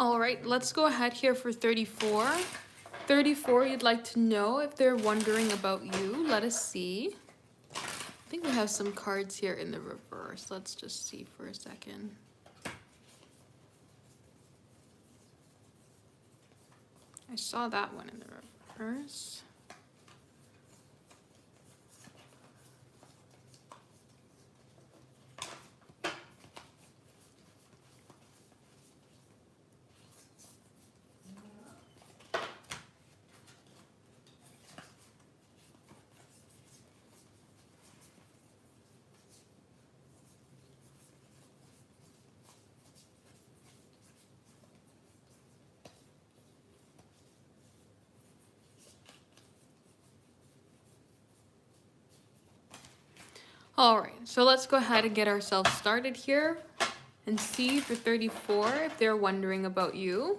All right, let's go ahead here for 34. 34, you'd like to know if they're wondering about you. Let us see. I think we have some cards here in the reverse. Let's just see for a second. I saw that one in the reverse. All right, so let's go ahead and get ourselves started here and see for 34 if they're wondering about you.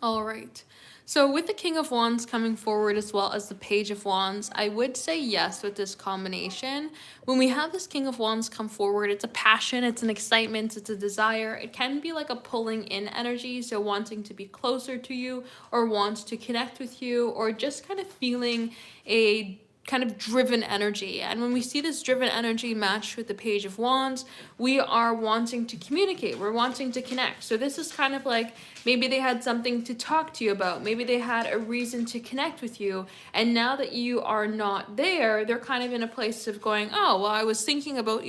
All right. So with the King of Wands coming forward as well as the Page of Wands, I would say yes with this combination. When we have this King of Wands come forward, it's a passion, it's an excitement, it's a desire. It can be like a pulling in energy, so wanting to be closer to you or want to connect with you or just kind of feeling a kind of driven energy. And when we see this driven energy matched with the Page of Wands, we are wanting to communicate, we're wanting to connect. So this is kind of like maybe they had something to talk to you about, maybe they had a reason to connect with you, and now that you are not there, they're kind of in a place of going, oh, well, I was thinking about,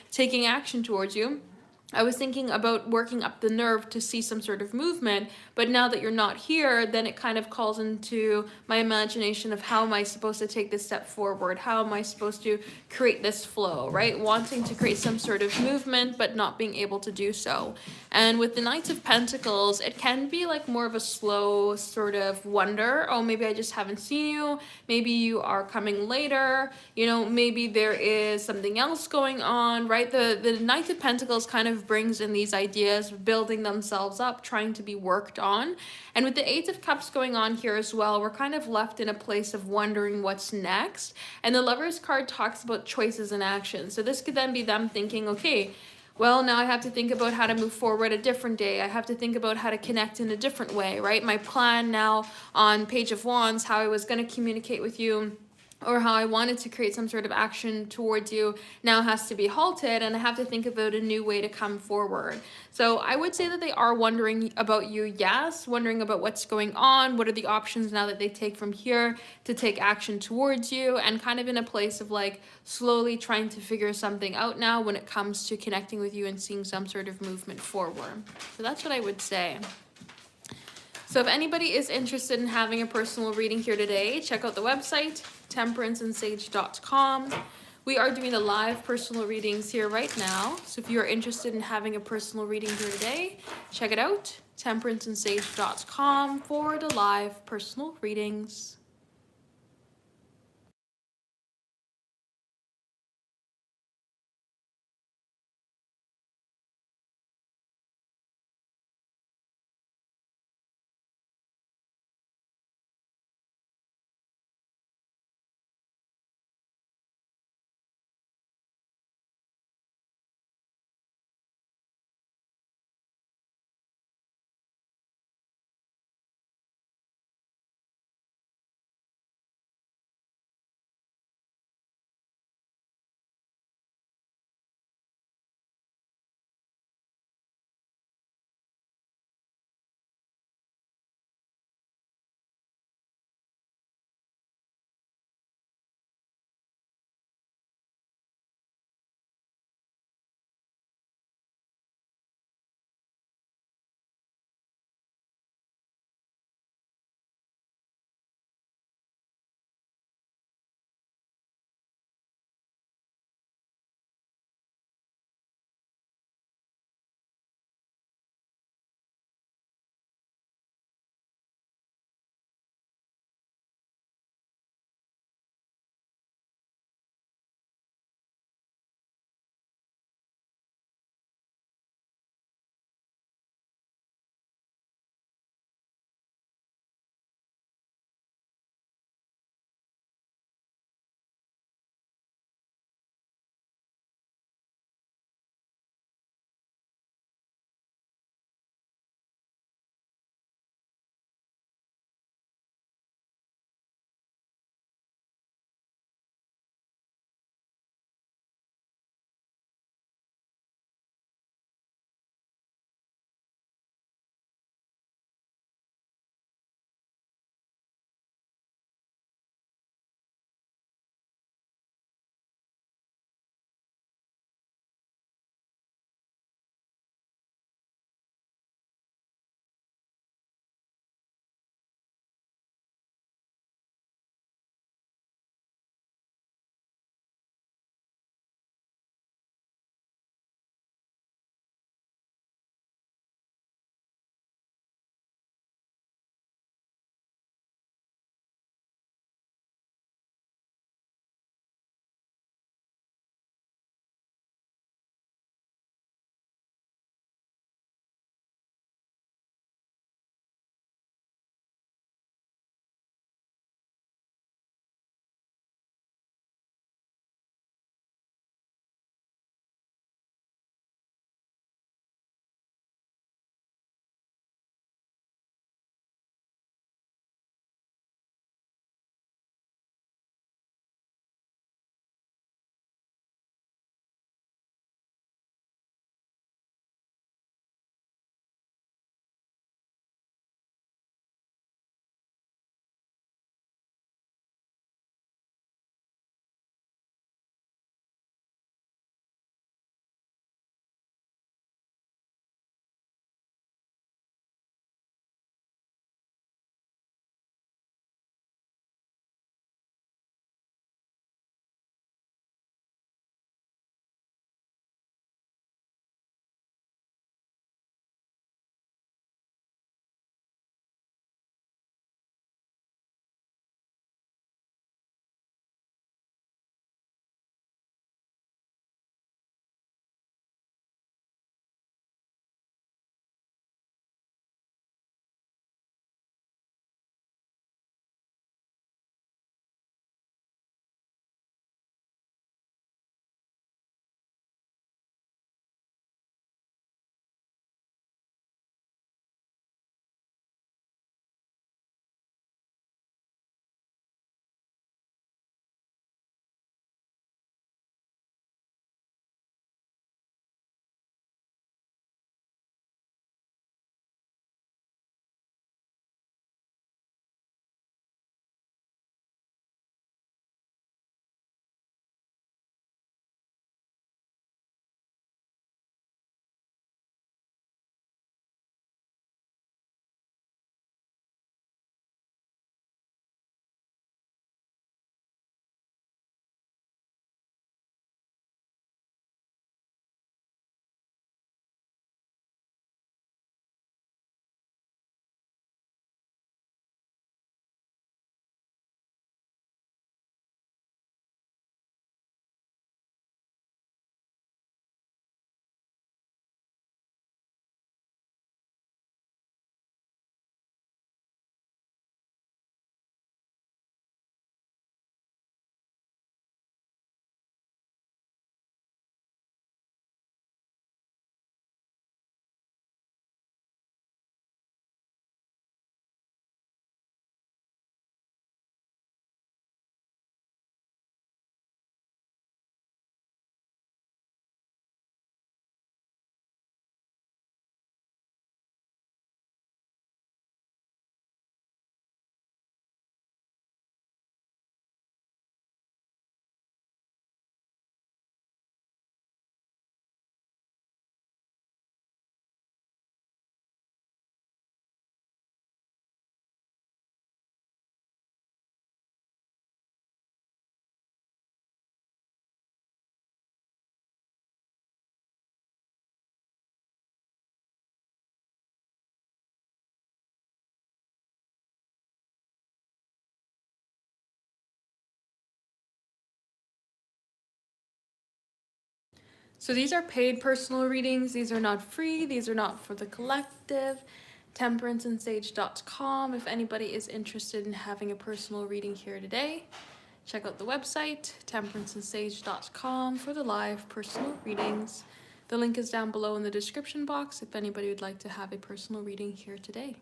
taking action towards you. I was thinking about working up the nerve to see some sort of movement, but now that you're not here, then it kind of calls into my imagination of how am I supposed to take this step forward? How am I supposed to create this flow, right? Wanting to create some sort of movement, but not being able to do so. And with the Knights of Pentacles, it can be like more of a slow sort of wonder. Oh, maybe I just haven't seen you. Maybe you are coming later. Maybe there is something else going on, right? The Knight of Pentacles kind of brings in these ideas, building themselves up, trying to be worked on. And with the Eight of Cups going on here as well, we're kind of left in a place of wondering what's next. And the Lovers card talks about choices and actions. So this could then be them thinking, okay, well, now I have to think about how to move forward a different day. I have to think about how to connect in a different way, right? My plan now on Page of Wands, how I was going to communicate with you, or how I wanted to create some sort of action towards you, now has to be halted, and I have to think about a new way to come forward. So I would say that they are wondering about you, yes, wondering about what's going on, what are the options now that they take from here to take action towards you, and kind of in a place of like slowly trying to figure something out now when it comes to connecting with you and seeing some sort of movement forward. So that's what I would say. So if anybody is interested in having a personal reading here today, check out the website, temperanceandsage.com. We are doing the live personal readings here right now. So if you are interested in having a personal reading here today, check it out, temperanceandsage.com for the live personal readings. So these are paid personal readings. These are not free. These are not for the collective. Temperanceandsage.com. If anybody is interested in having a personal reading here today, check out the website, temperanceandsage.com, for the live personal readings. The link is down below in the description box if anybody would like to have a personal reading here today.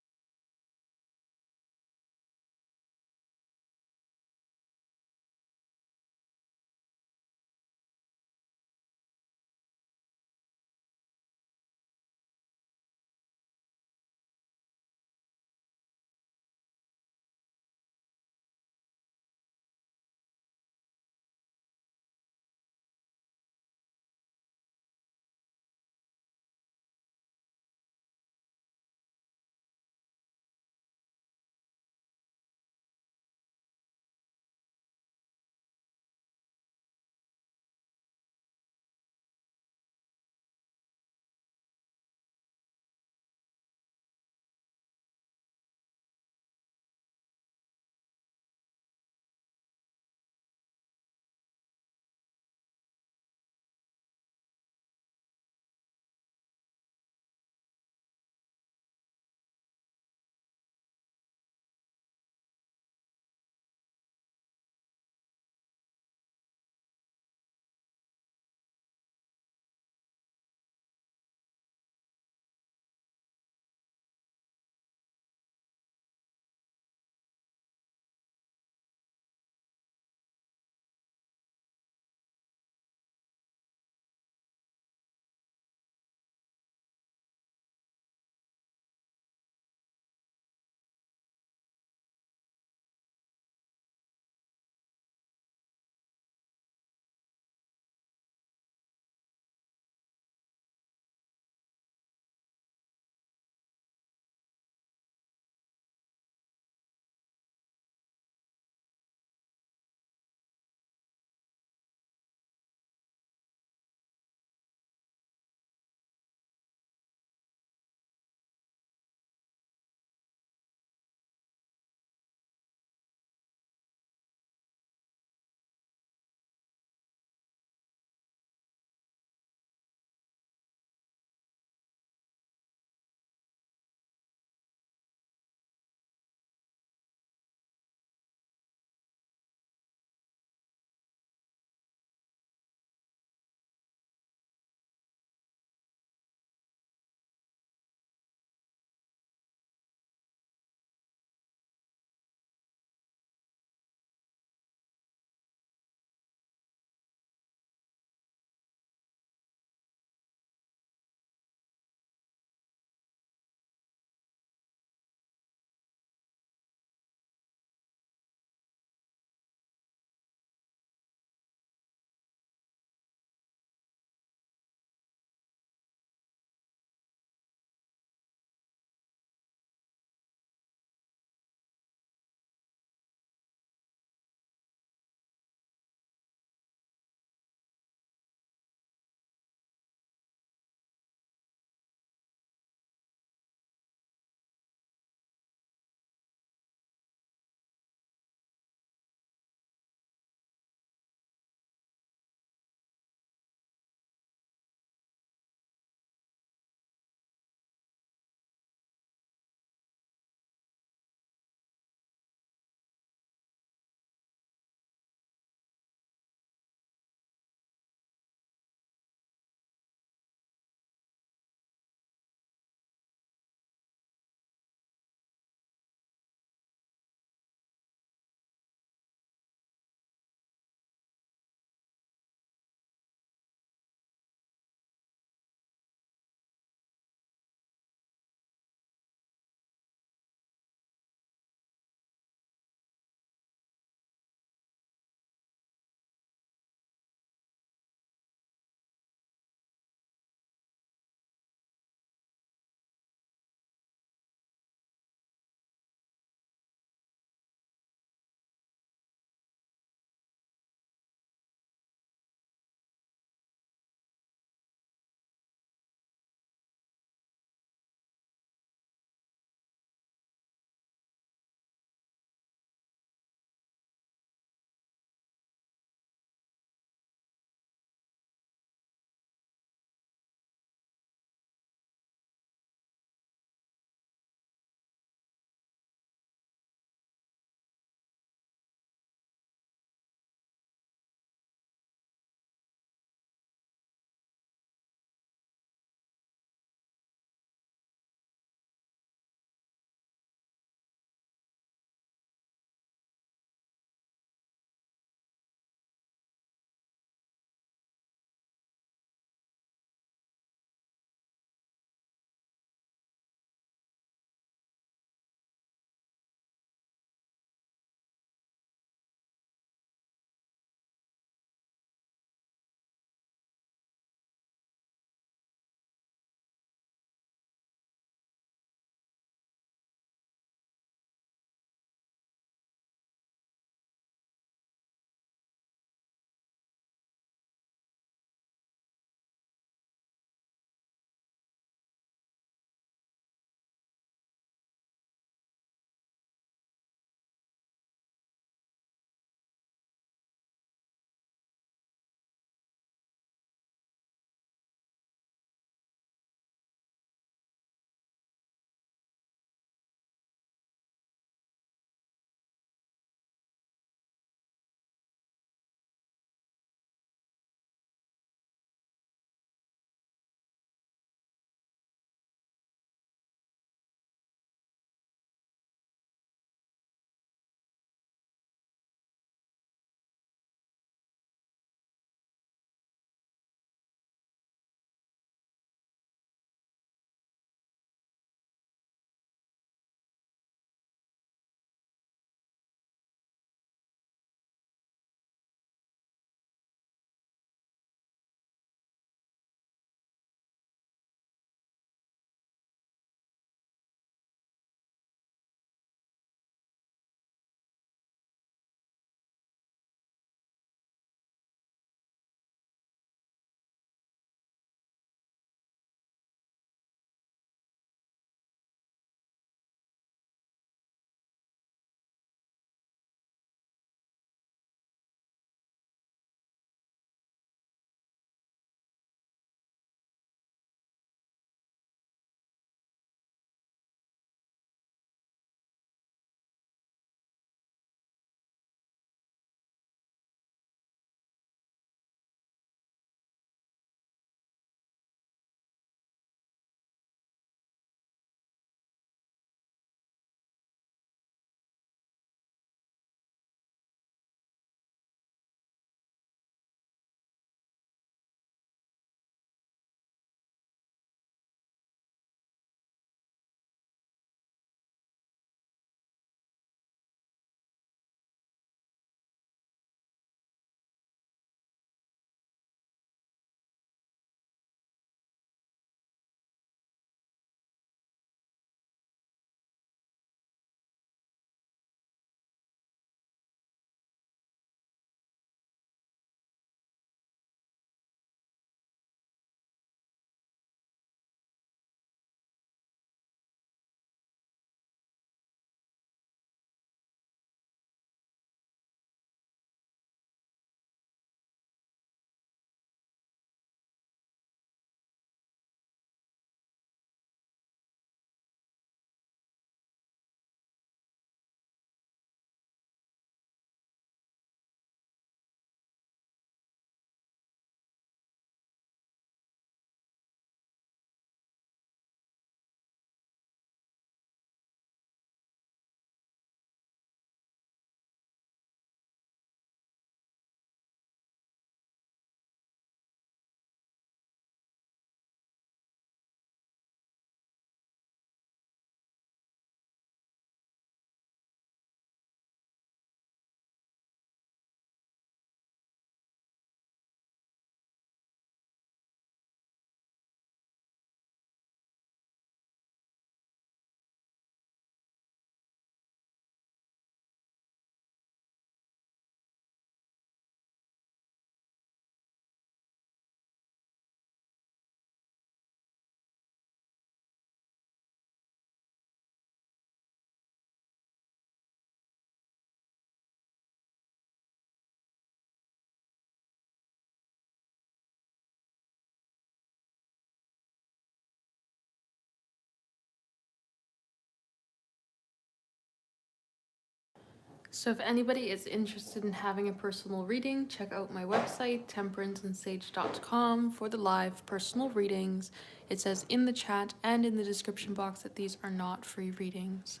So if anybody is interested in having a personal reading, check out my website, temperanceandsage.com, for the live personal readings. It says in the chat and in the description box that these are not free readings.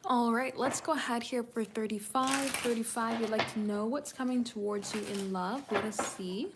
All right, let's go ahead here for 35. 35, you'd like to know what's coming towards you in love. Let us see.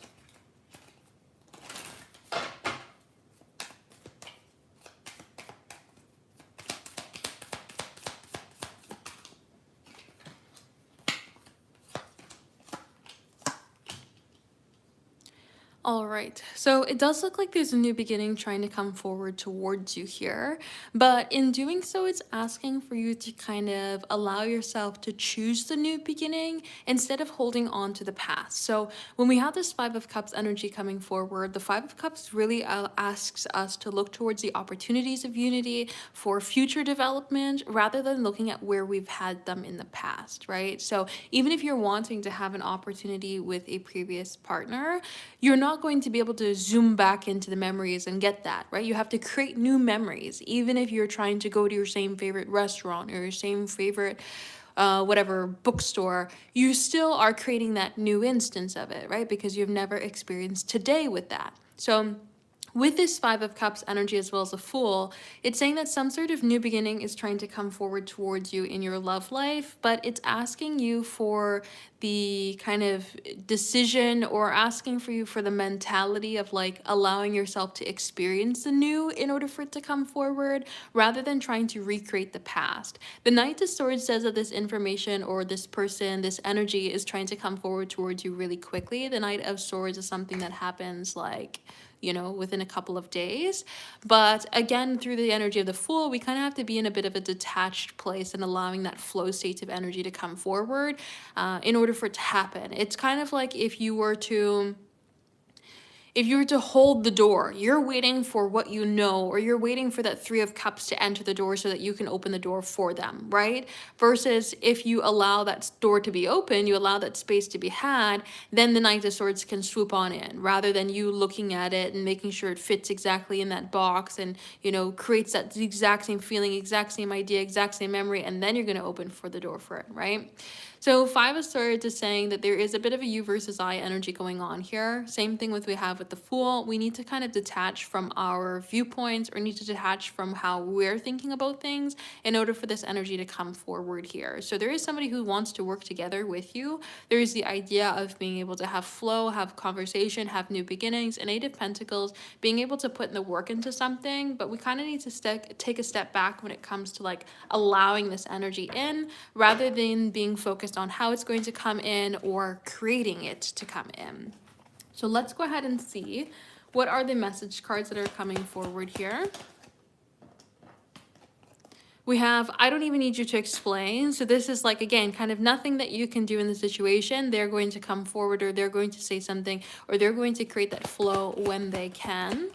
All right, so it does look like there's a new beginning trying to come forward towards you here, but in doing so, it's asking for you to kind of allow yourself to choose the new beginning instead of holding on to the past. So when we have this Five of Cups energy coming forward, the Five of Cups really asks us to look towards the opportunities of unity for future development rather than looking at where we've had them in the past, right? So even if you're wanting to have an opportunity with a previous partner, you're not going to be able to zoom back into the memories and get that, right? You have to create new memories, even if you're trying to go to your same favorite restaurant or your same favorite whatever bookstore, you still are creating that new instance of it, right? Because you've never experienced today with that. So with this Five of Cups energy as well as a Fool, it's saying that some sort of new beginning is trying to come forward towards you in your love life, but it's asking you for the kind of decision or asking for you for the mentality of like allowing yourself to experience the new in order for it to come forward rather than trying to recreate the past. The Knight of Swords says that this information or this person, this energy is trying to come forward towards you really quickly. The Knight of Swords is something that happens like, you know, within a couple of days. But again, through the energy of the Fool, we kind of have to be in a bit of a detached place and allowing that flow state of energy to come forward in order for it to happen. It's kind of like if you were to hold the door, you're waiting for what you know, or you're waiting for that Three of Cups to enter the door so that you can open the door for them, right? Versus if you allow that door to be open, you allow that space to be had, then the Knight of Swords can swoop on in rather than you looking at it and making sure it fits exactly in that box and, you know, creates that exact same feeling, exact same idea, exact same memory, and then you're going to open for the door for it, right? So Five of Swords is saying that there is a bit of a you versus I energy going on here. Same thing with we have with the Fool. We need to kind of detach from our viewpoints or need to detach from how we're thinking about things in order for this energy to come forward here. So there is somebody who wants to work together with you. There is the idea of being able to have flow, have conversation, have new beginnings, and Eight of Pentacles, being able to put in the work into something, but we kind of need to take a step back when it comes to like allowing this energy in rather than being focused on how it's going to come in or creating it to come in. So let's go ahead and see what are the message cards that are coming forward here. We have, I don't even need you to explain. So this is like, again, kind of nothing that you can do in the situation. They're going to come forward or they're going to say something or they're going to create that flow when they can.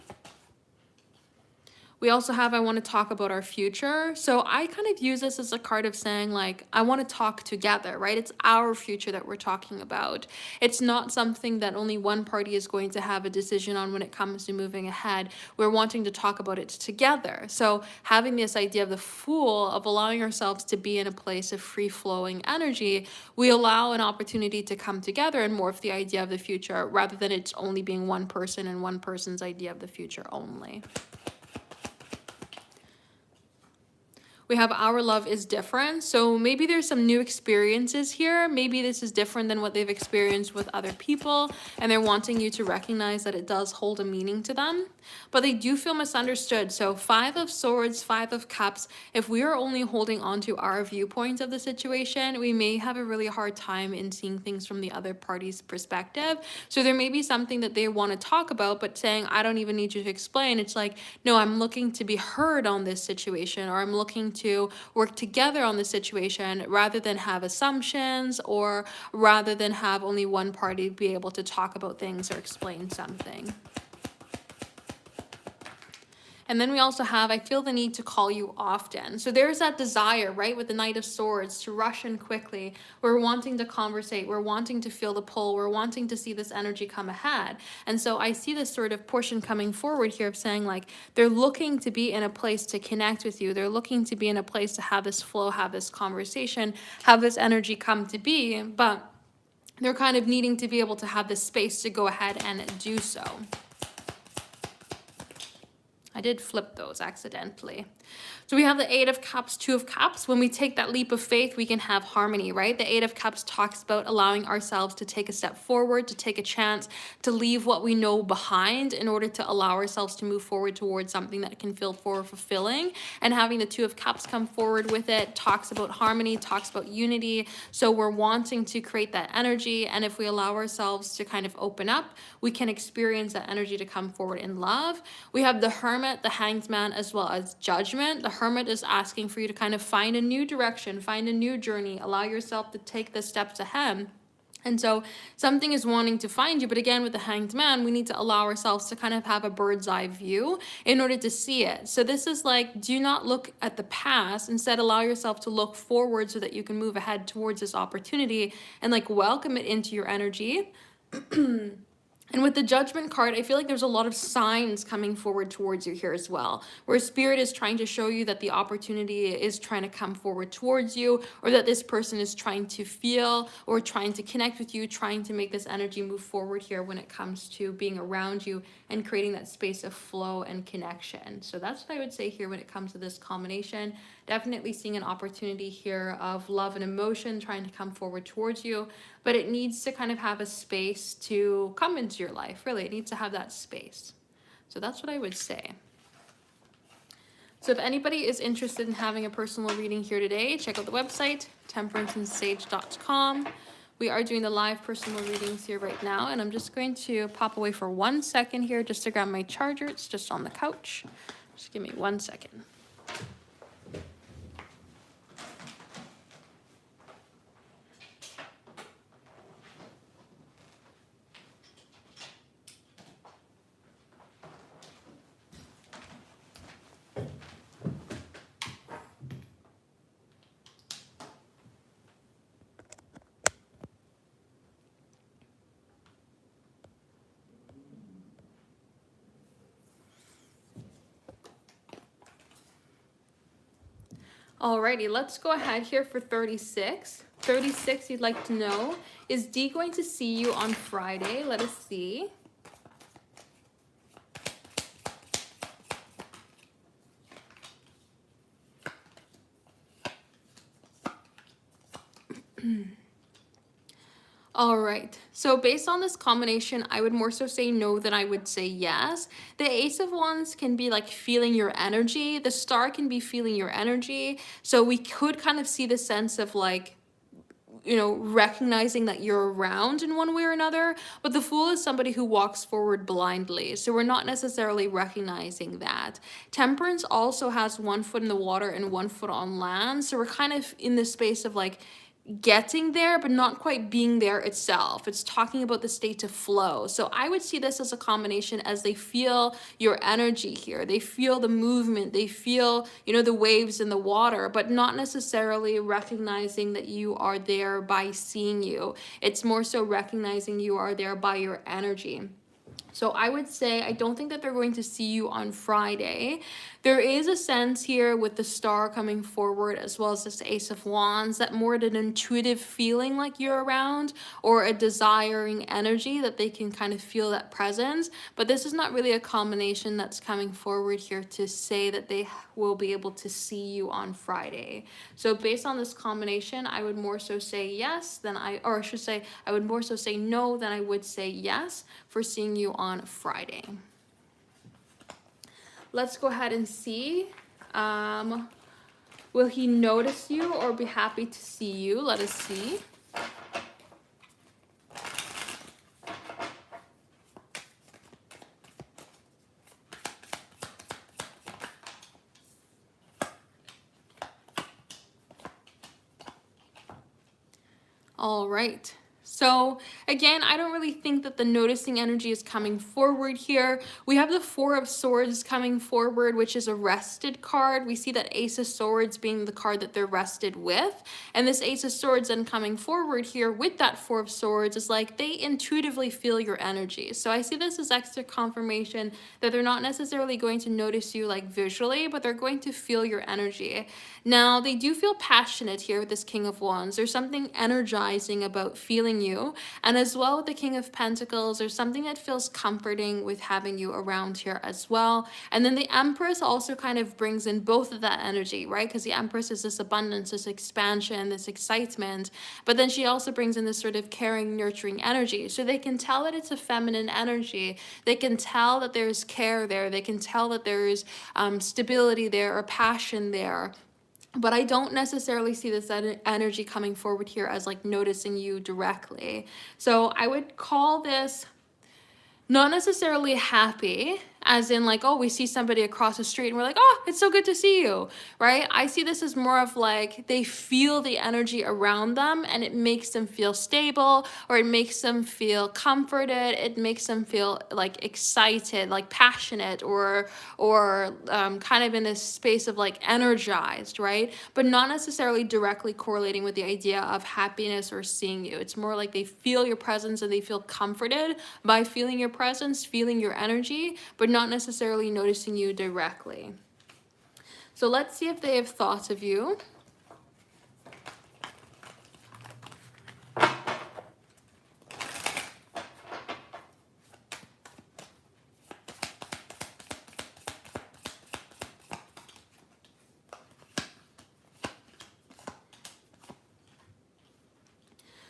We also have, I want to talk about our future. So I kind of use this as a card of saying like, I want to talk together, right? It's our future that we're talking about. It's not something that only one party is going to have a decision on when it comes to moving ahead. We're wanting to talk about it together. So having this idea of the Fool, of allowing ourselves to be in a place of free flowing energy, we allow an opportunity to come together and morph the idea of the future rather than it's only being one person and one person's idea of the future only. We have our love is different. So maybe there's some new experiences here. Maybe this is different than what they've experienced with other people, and they're wanting you to recognize that it does hold a meaning to them. But they do feel misunderstood. So Five of Swords, Five of Cups, if we are only holding on to our viewpoint of the situation, we may have a really hard time in seeing things from the other party's perspective. So there may be something that they want to talk about, but saying, I don't even need you to explain. It's like, no, I'm looking to be heard on this situation, or I'm looking to work together on the situation rather than have assumptions or rather than have only one party be able to talk about things or explain something. And then we also have, I feel the need to call you often. So there's that desire, right, with the Knight of Swords to rush in quickly. We're wanting to conversate. We're wanting to feel the pull. We're wanting to see this energy come ahead. And so I see this sort of portion coming forward here of saying like, they're looking to be in a place to connect with you. They're looking to be in a place to have this flow, have this conversation, have this energy come to be. But they're kind of needing to be able to have this space to go ahead and do so. I did flip those accidentally. So we have the Eight of Cups, Two of Cups. When we take that leap of faith, we can have harmony, right? The Eight of Cups talks about allowing ourselves to take a step forward, to take a chance, to leave what we know behind in order to allow ourselves to move forward towards something that can feel more fulfilling. And having the Two of Cups come forward with it talks about harmony, talks about unity. So we're wanting to create that energy. And if we allow ourselves to kind of open up, we can experience that energy to come forward in love. We have the Hermit, the Hanged Man, as well as Judgment. The Hermit is asking for you to kind of find a new direction, find a new journey, allow yourself to take the steps ahead. And so something is wanting to find you, but again, with the Hanged Man, we need to allow ourselves to kind of have a bird's eye view in order to see it. So this is like, do not look at the past, instead allow yourself to look forward so that you can move ahead towards this opportunity and like welcome it into your energy. And with the Judgment card, I feel like there's a lot of signs coming forward towards you here as well, where Spirit is trying to show you that the opportunity is trying to come forward towards you, or that this person is trying to feel or trying to connect with you, trying to make this energy move forward here when it comes to being around you and creating that space of flow and connection. So that's what I would say here when it comes to this combination. Definitely seeing an opportunity here of love and emotion trying to come forward towards you, but it needs to kind of have a space to come into your life. Really, it needs to have that space. So that's what I would say. So if anybody is interested in having a personal reading here today, check out the website, temperanceandsage.com. We are doing the live personal readings here right now, and I'm just going to pop away for 1 second here just to grab my charger. It's just on the couch. Just give me 1 second. Alrighty, let's go ahead here for 36. 36, you'd like to know, is D going to see you on Friday? Let us see. All right, so based on this combination, I would more so say no than I would say yes. The Ace of Wands can be like feeling your energy. The Star can be feeling your energy. So we could kind of see the sense of like, you know, recognizing that you're around in one way or another. But the Fool is somebody who walks forward blindly. So we're not necessarily recognizing that. Temperance also has 1 foot in the water and 1 foot on land. So we're kind of in the space of like, getting there but not quite being there itself. It's talking about the state of flow. So I would see this as a combination as they feel your energy here. They feel the movement. They feel, you know, the waves in the water, but not necessarily recognizing that you are there by seeing you. It's more so recognizing you are there by your energy. So I would say I don't think that they're going to see you on Friday. There is a sense here with the Star coming forward as well as this Ace of Wands that more an intuitive feeling like you're around or a desiring energy that they can kind of feel that presence. But this is not really a combination that's coming forward here to say that they will be able to see you on Friday. So based on this combination, I would more so say yes than I would more so say no than I would say yes for seeing you on Friday. Let's go ahead and see. Will he notice you or be happy to see you? Let us see. All right. So again, I don't really think that the noticing energy is coming forward here. We have the Four of Swords coming forward, which is a rested card. We see that Ace of Swords being the card that they're rested with. And this Ace of Swords then coming forward here with that Four of Swords is like they intuitively feel your energy. So I see this as extra confirmation that they're not necessarily going to notice you like visually, but they're going to feel your energy. Now, they do feel passionate here with this King of Wands. There's something energizing about feeling you. And as well with the King of Pentacles, there's something that feels comforting with having you around here as well. And then the Empress also kind of brings in both of that energy, right? Because the Empress is this abundance, this expansion, this excitement, but then she also brings in this sort of caring, nurturing energy. So they can tell that it's a feminine energy. They can tell that there's care there. They can tell that there's stability there or passion there. But I don't necessarily see this energy coming forward here as like noticing you directly. So I would call this not necessarily happy, as in like, oh, we see somebody across the street and we're like, oh, it's so good to see you, right? I see this as more of like they feel the energy around them and it makes them feel stable, or it makes them feel comforted. It makes them feel like excited, like passionate, or kind of in a space of like energized, right? But not necessarily directly correlating with the idea of happiness or seeing you. It's more like they feel your presence and they feel comforted by feeling your presence, feeling your energy, but not necessarily noticing you directly. So let's see if they have thoughts of you.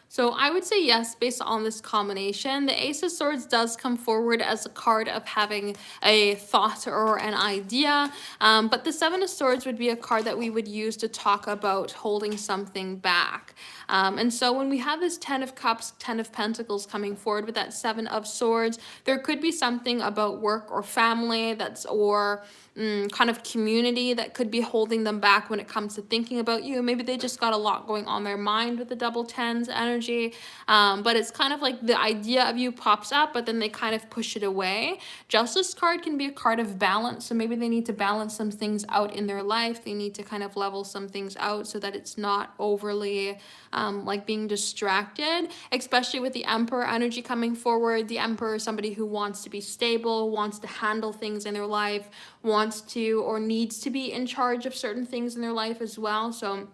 So I would say yes, based on this combination. The Ace of Swords does come forward as a card of having a thought or an idea, but the Seven of Swords would be a card that we would use to talk about holding something back. And so when we have this Ten of Cups, Ten of Pentacles coming forward with that Seven of Swords, there could be something about work or family or kind of community that could be holding them back when it comes to thinking about you. Maybe they just got a lot going on their mind with the double tens energy, but it's kind of like the idea of you pops up, but then they kind of push it away. Justice card can be a card of balance, so maybe they need to balance some things out in their life. They need to kind of level some things out so that it's not overly like being distracted, especially with the Emperor energy coming forward. The Emperor is somebody who wants to be stable, wants to handle things in their life, wants to or needs to be in charge of certain things in their life as well. So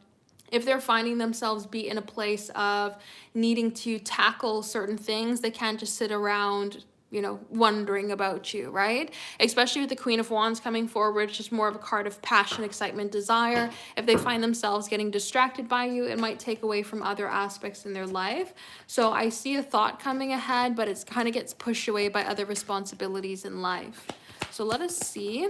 if they're finding themselves be in a place of needing to tackle certain things, they can't just sit around, wondering about you, right? Especially with the Queen of Wands coming forward, which is more of a card of passion, excitement, desire. If they find themselves getting distracted by you, it might take away from other aspects in their life. So I see a thought coming ahead, but it kind of gets pushed away by other responsibilities in life. So let us see.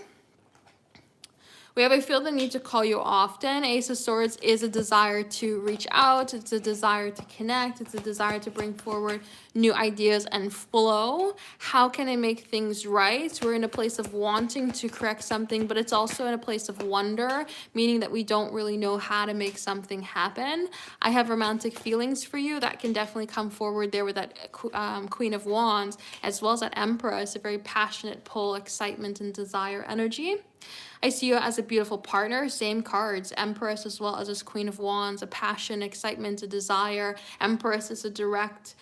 We have, I feel the need to call you often. Ace of Swords is a desire to reach out. It's a desire to connect. It's a desire to bring forward new ideas and flow. How can I make things right? We're in a place of wanting to correct something, but it's also in a place of wonder, meaning that we don't really know how to make something happen. I have romantic feelings for you. That can definitely come forward there with that Queen of Wands, as well as that Empress, a very passionate pull, excitement, and desire energy. I see you as a beautiful partner, same cards, Empress as well as this Queen of Wands, a passion, excitement, a desire. Empress is a direct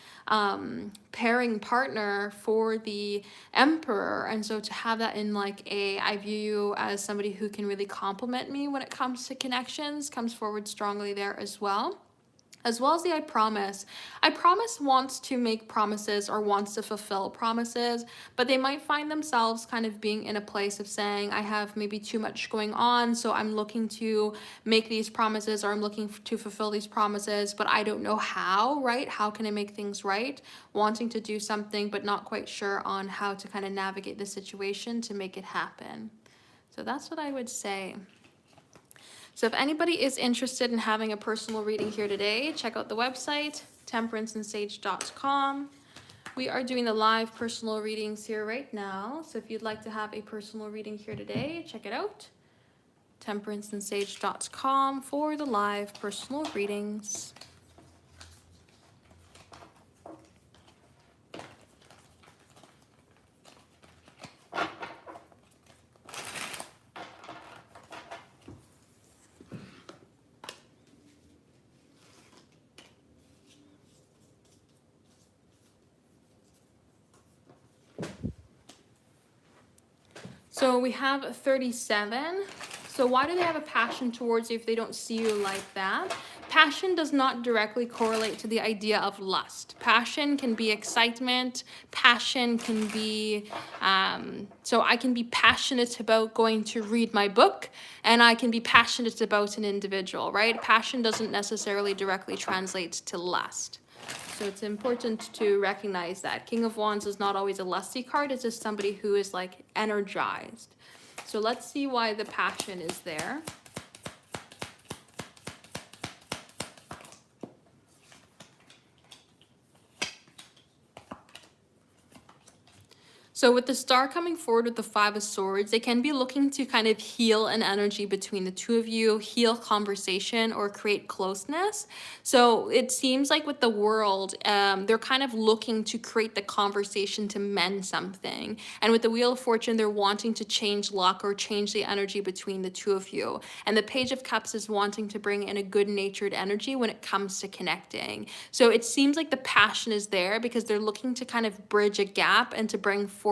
pairing partner for the Emperor. And so to have that in I view you as somebody who can really complement me when it comes to connections, comes forward strongly there as well. As well as the I promise. I promise wants to make promises or wants to fulfill promises, but they might find themselves kind of being in a place of saying, I have maybe too much going on, so I'm looking to make these promises, or I'm looking to fulfill these promises, but I don't know how, right? How can I make things right? Wanting to do something, but not quite sure on how to kind of navigate the situation to make it happen. So that's what I would say. So if anybody is interested in having a personal reading here today, check out the website, temperanceandsage.com. We are doing the live personal readings here right now. So if you'd like to have a personal reading here today, check it out, temperanceandsage.com for the live personal readings. So we have 37. So why do they have a passion towards you if they don't see you like that? passion does not directly correlate to the idea of lust. Passion can be excitement. Passion can be, so I can be passionate about going to read my book, and I can be passionate about an individual, right? Passion doesn't necessarily directly translate to lust. So it's important to recognize that. King of Wands is not always a lusty card. It's just somebody who is like energized. So let's see why the passion is there. So with the Star coming forward with the Five of Swords, they can be looking to kind of heal an energy between the two of you, heal conversation, or create closeness. So it seems like with the World, they're kind of looking to create the conversation to mend something. And with the Wheel of Fortune, they're wanting to change luck or change the energy between the two of you. And the Page of Cups is wanting to bring in a good-natured energy when it comes to connecting. So it seems like the passion is there because they're looking to kind of bridge a gap and to bring forward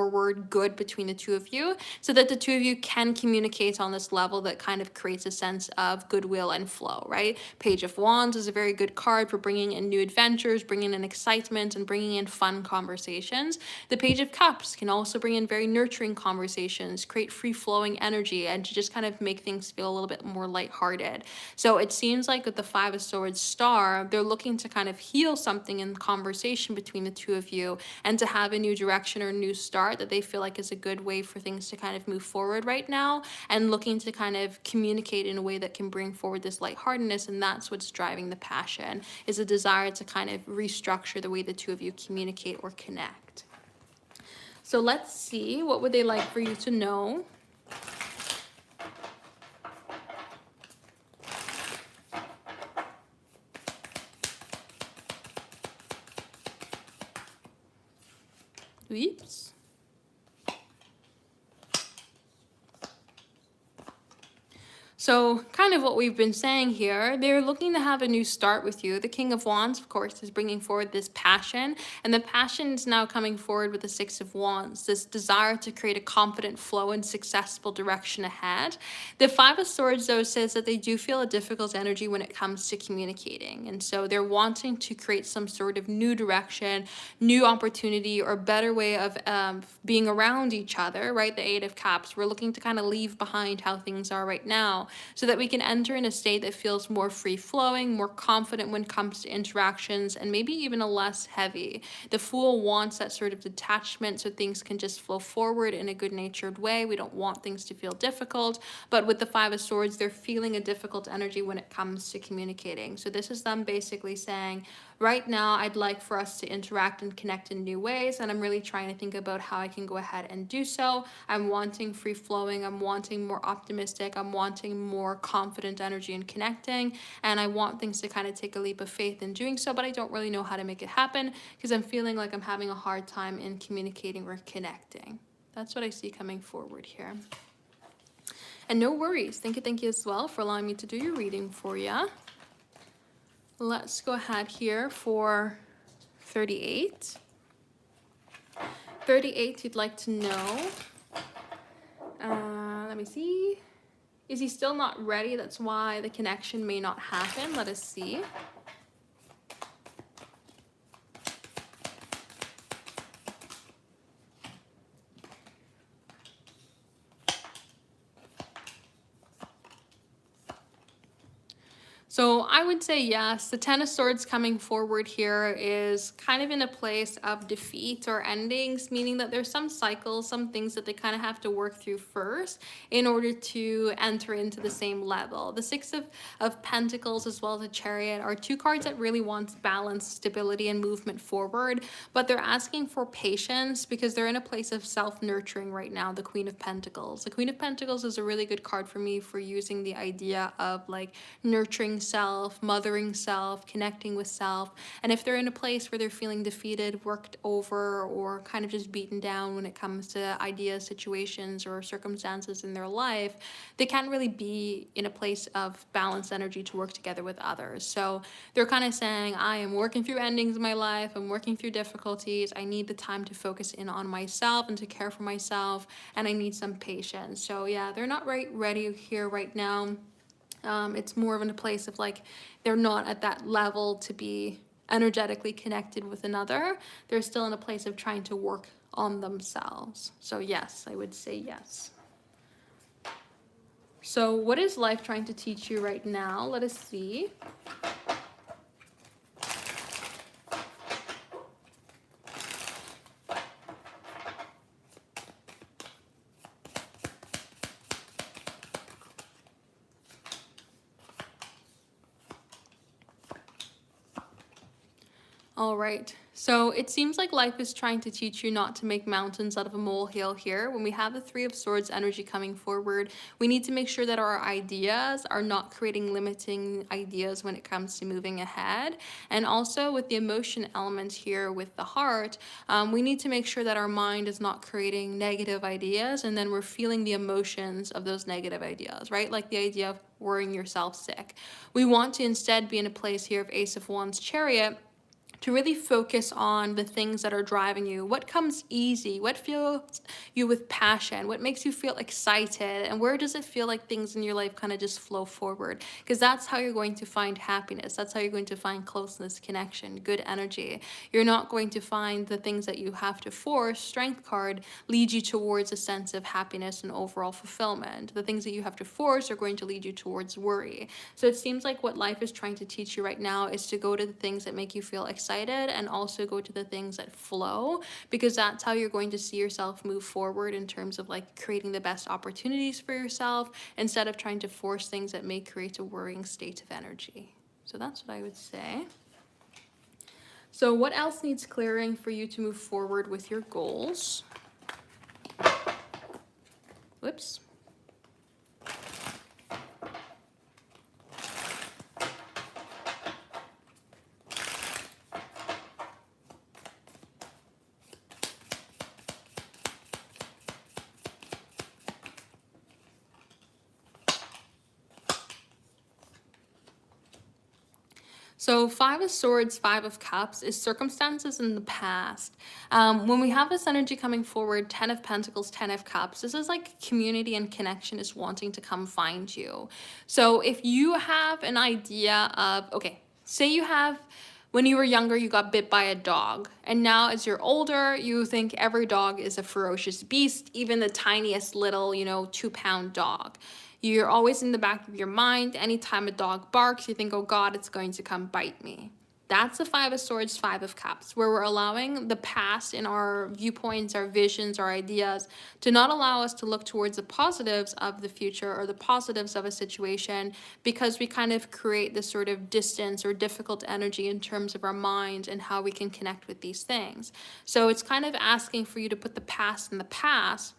good between the two of you so that the two of you can communicate on this level that kind of creates a sense of goodwill and flow, right? Page of Wands is a very good card for bringing in new adventures, bringing in excitement, and bringing in fun conversations. The Page of Cups can also bring in very nurturing conversations, create free-flowing energy, and to just kind of make things feel a little bit more lighthearted. So it seems like with the Five of Swords Star, they're looking to kind of heal something in conversation between the two of you and to have a new direction or new start that they feel like is a good way for things to kind of move forward right now, and looking to kind of communicate in a way that can bring forward this lightheartedness. And that's what's driving the passion, is a desire to kind of restructure the way the two of you communicate or connect. So let's see, what would they like for you to know? Oops. So kind of what we've been saying here, they're looking to have a new start with you. The King of Wands, of course, is bringing forward this passion, and the passion is now coming forward with the Six of Wands, this desire to create a confident flow and successful direction ahead. The Five of Swords, though, says that they do feel a difficult energy when it comes to communicating, and so they're wanting to create some sort of new direction, new opportunity, or better way of being around each other, right? The Eight of Cups, we're looking to kind of leave behind how things are right now, so that we can enter in a state that feels more free-flowing, more confident when it comes to interactions, and maybe even a less heavy. The Fool wants that sort of detachment so things can just flow forward in a good-natured way. We don't want things to feel difficult, but with the Five of Swords, they're feeling a difficult energy when it comes to communicating. So this is them basically saying, right now, I'd like for us to interact and connect in new ways, and I'm really trying to think about how I can go ahead and do so. I'm wanting free-flowing, I'm wanting more optimistic, I'm wanting more confident energy in connecting, and I want things to kind of take a leap of faith in doing so, but I don't really know how to make it happen because I'm feeling like I'm having a hard time in communicating or connecting. That's what I see coming forward here. And no worries. Thank you as well for allowing me to do your reading for you. Let's go ahead here for 38. 38, you'd like to know. Let me see. Is he still not ready? That's why the connection may not happen. Let us see. So I would say yes. The Ten of Swords coming forward here is kind of in a place of defeat or endings, meaning that there's some cycles, some things that they kind of have to work through first in order to enter into the same level. The Six of Pentacles as well as the Chariot are two cards that really want balance, stability, and movement forward, but they're asking for patience because they're in a place of self-nurturing right now, the Queen of Pentacles. The Queen of Pentacles is a really good card for me for using the idea of like nurturing self, mothering self, connecting with self. And if they're in a place where they're feeling defeated, worked over, or kind of just beaten down when it comes to ideas, situations, or circumstances in their life, they can't really be in a place of balanced energy to work together with others. So they're kind of saying, I am working through endings in my life, I'm working through difficulties, I need the time to focus in on myself and to care for myself, and I need some patience. So yeah, they're not ready here right now. It's more of in a place of like they're not at that level to be energetically connected with another. They're still in a place of trying to work on themselves. So yes, I would say yes. So what is life trying to teach you right now? Let us see. All right. So it seems like life is trying to teach you not to make mountains out of a molehill here. When we have the Three of Swords energy coming forward, we need to make sure that our ideas are not creating limiting ideas when it comes to moving ahead. And also with the emotion element here with the heart, we need to make sure that our mind is not creating negative ideas and then we're feeling the emotions of those negative ideas, right? Like the idea of worrying yourself sick. We want to instead be in a place here of Ace of Wands Chariot to really focus on the things that are driving you. What comes easy? What fills you with passion? What makes you feel excited? And where does it feel like things in your life kind of just flow forward? Because that's how you're going to find happiness. That's how you're going to find closeness, connection, good energy. You're not going to find the things that you have to force. Strength card leads you towards a sense of happiness and overall fulfillment. The things that you have to force are going to lead you towards worry. So it seems like what life is trying to teach you right now is to go to the things that make you feel excited and also go to the things that flow, because that's how you're going to see yourself move forward in terms of like creating the best opportunities for yourself instead of trying to force things that may create a worrying state of energy. So that's what I would say. So what else needs clearing for you to move forward with your goals? Whoops. So Five of Swords, Five of Cups is circumstances in the past. When we have this energy coming forward, 10 of Pentacles, 10 of Cups, this is like community and connection is wanting to come find you. So if you have an idea of, okay, say you have, when you were younger, you got bit by a dog. And now as you're older, you think every dog is a ferocious beast, even the tiniest little, 2-pound dog. You're always in the back of your mind. Anytime a dog barks, you think, oh God, it's going to come bite me. That's the Five of Swords, Five of Cups, where we're allowing the past in our viewpoints, our visions, our ideas to not allow us to look towards the positives of the future or the positives of a situation, because we kind of create this sort of distance or difficult energy in terms of our mind and how we can connect with these things. So it's kind of asking for you to put the past in the past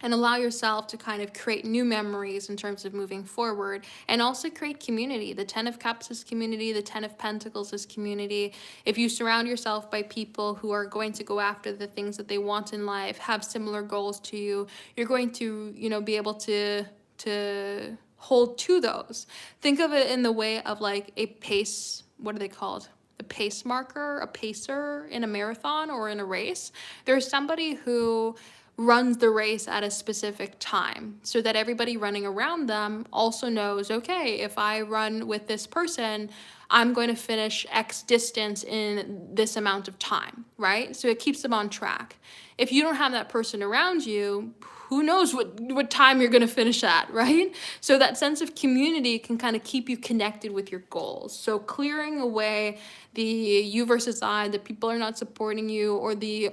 and allow yourself to kind of create new memories in terms of moving forward, and also create community. The 10 of Cups is community, the 10 of Pentacles is community. If you surround yourself by people who are going to go after the things that they want in life, have similar goals to you, you're going to, be able to hold to those. Think of it in the way of like a pace, what are they called? A pace marker, a pacer in a marathon or in a race. There's somebody who runs the race at a specific time so that everybody running around them also knows, okay, if I run with this person, I'm going to finish X distance in this amount of time, right? So it keeps them on track. If you don't have that person around you, who knows what time you're going to finish at, right? So that sense of community can kind of keep you connected with your goals. So clearing away the you versus I, the people are not supporting you, or the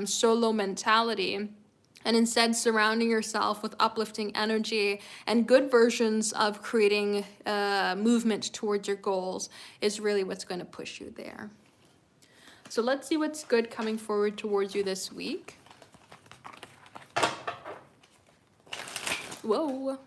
solo mentality, and instead surrounding yourself with uplifting energy and good versions of creating movement towards your goals is really what's going to push you there. So let's see what's good coming forward towards you this week. Whoa.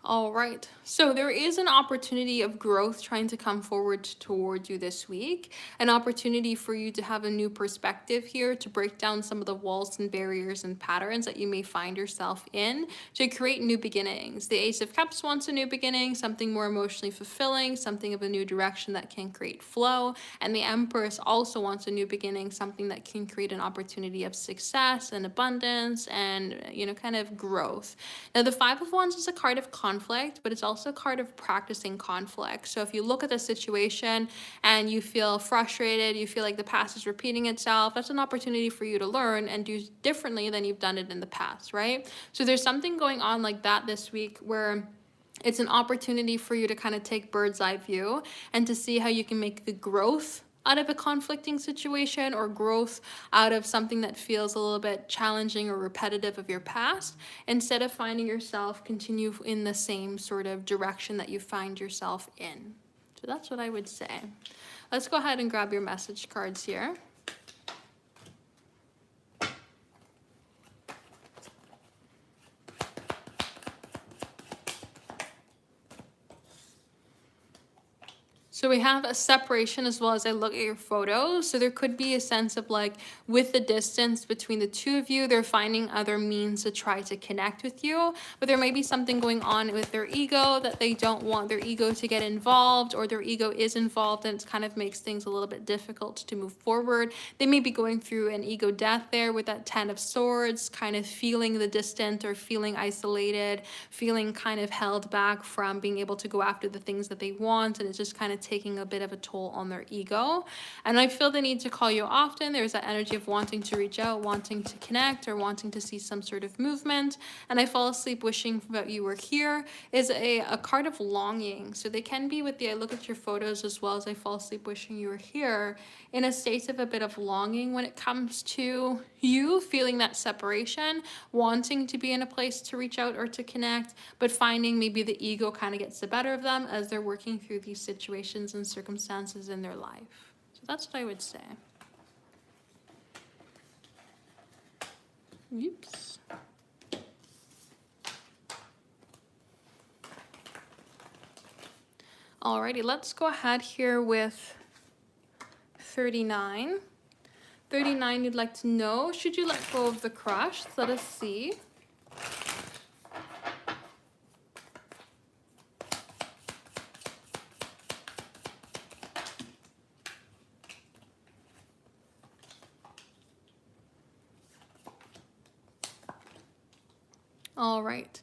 All right. So there is an opportunity of growth trying to come forward towards you this week. An opportunity for you to have a new perspective here, to break down some of the walls and barriers and patterns that you may find yourself in, to create new beginnings. The Ace of Cups wants a new beginning, something more emotionally fulfilling, something of a new direction that can create flow. And the Empress also wants a new beginning, something that can create an opportunity of success and abundance and, kind of growth. Now, the Five of Wands is a card of conflict, but it's also a card of practicing conflict. So if you look at the situation and you feel frustrated, you feel like the past is repeating itself, that's an opportunity for you to learn and do differently than you've done it in the past, right? So there's something going on like that this week where it's an opportunity for you to kind of take bird's eye view and to see how you can make the growth out of a conflicting situation or growth out of something that feels a little bit challenging or repetitive of your past, instead of finding yourself continue in the same sort of direction that you find yourself in. So that's what I would say. Let's go ahead and grab your message cards here. So we have a separation as well as I look at your photos. So there could be a sense of like, with the distance between the two of you, they're finding other means to try to connect with you. But there may be something going on with their ego that they don't want their ego to get involved, or their ego is involved and it kind of makes things a little bit difficult to move forward. They may be going through an ego death there with that Ten of Swords, kind of feeling the distant or feeling isolated, feeling kind of held back from being able to go after the things that they want. And it's just kind of taking a bit of a toll on their ego. And I feel the need to call you often. There's that energy of wanting to reach out, wanting to connect, or wanting to see some sort of movement. And I fall asleep wishing that you were here is a card of longing. So they can be with the, I look at your photos as well as I fall asleep wishing you were here, in a state of a bit of longing when it comes to you feeling that separation, wanting to be in a place to reach out or to connect, but finding maybe the ego kind of gets the better of them as they're working through these situations and circumstances in their life. So that's what I would say. Oops. Alrighty, let's go ahead here with 39. 39, you'd like to know, should you let go of the crush? Let us see. All right.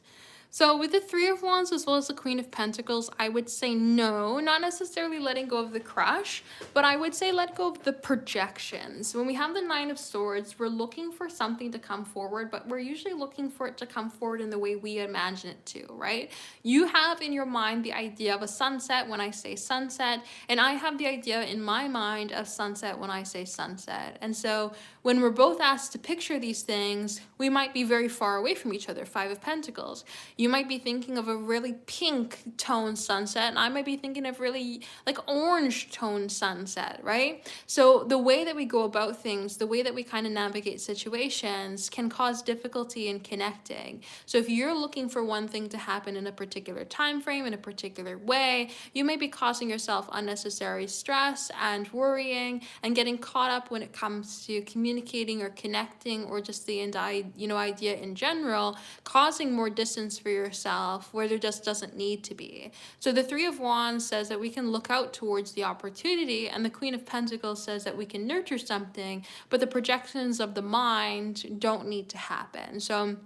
So with the Three of Wands as well as the Queen of Pentacles, I would say no, not necessarily letting go of the crush, but I would say let go of the projections. When we have the Nine of Swords, we're looking for something to come forward, but we're usually looking for it to come forward in the way we imagine it to, right? You have in your mind the idea of a sunset when I say sunset, and I have the idea in my mind of sunset when I say sunset. And so when we're both asked to picture these things, we might be very far away from each other. Five of Pentacles. You might be thinking of a really pink tone sunset, and I might be thinking of really like orange tone sunset, right? So the way that we go about things, the way that we kind of navigate situations can cause difficulty in connecting. So if you're looking for one thing to happen in a particular time frame, in a particular way, you may be causing yourself unnecessary stress and worrying and getting caught up when it comes to communicating or connecting, or just the idea in general, causing more distance for yourself where there just doesn't need to be. So the Three of Wands says that we can look out towards the opportunity, and the Queen of Pentacles says that we can nurture something, but the projections of the mind don't need to happen. So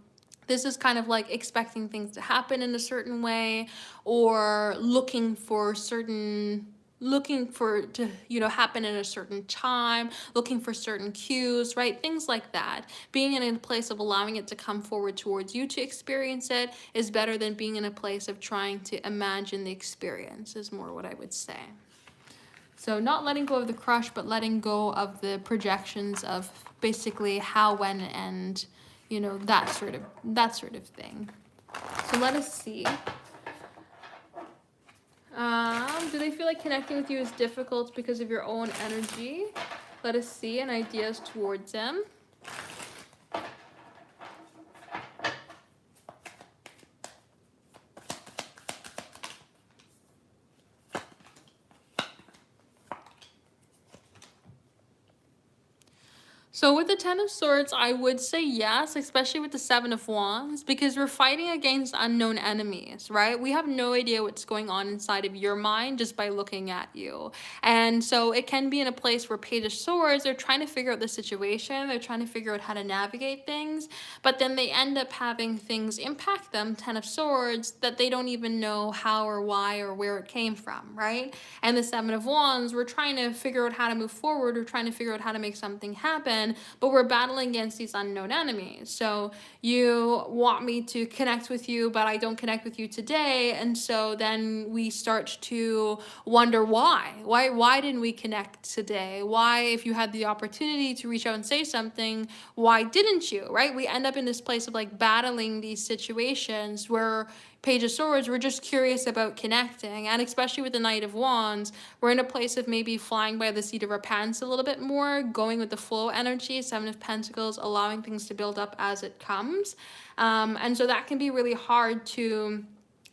this is kind of like expecting things to happen in a certain way, or looking for it to happen in a certain time, looking for certain cues, right? Things like that. Being in a place of allowing it to come forward towards you to experience it is better than being in a place of trying to imagine the experience, is more what I would say. So not letting go of the crush, but letting go of the projections of basically how, when, and that sort of thing. So let us see. Do they feel like connecting with you is difficult because of your own energy? Let us see, and ideas towards them. So with the Ten of Swords, I would say yes, especially with the Seven of Wands, because we're fighting against unknown enemies, right? We have no idea what's going on inside of your mind just by looking at you. And so it can be in a place where Page of Swords, they're trying to figure out the situation, they're trying to figure out how to navigate things, but then they end up having things impact them, Ten of Swords, that they don't even know how or why or where it came from, right? And the Seven of Wands, we're trying to figure out how to move forward, we're trying to figure out how to make something happen, but we're battling against these unknown enemies. So you want me to connect with you, but I don't connect with you today. And so then we start to wonder why. Why didn't we connect today? Why, if you had the opportunity to reach out and say something, why didn't you? Right? We end up in this place of like battling these situations where Page of Swords, we're just curious about connecting. And especially with the Knight of Wands, we're in a place of maybe flying by the seat of our pants a little bit more, going with the flow energy, Seven of Pentacles, allowing things to build up as it comes. And so that can be really hard to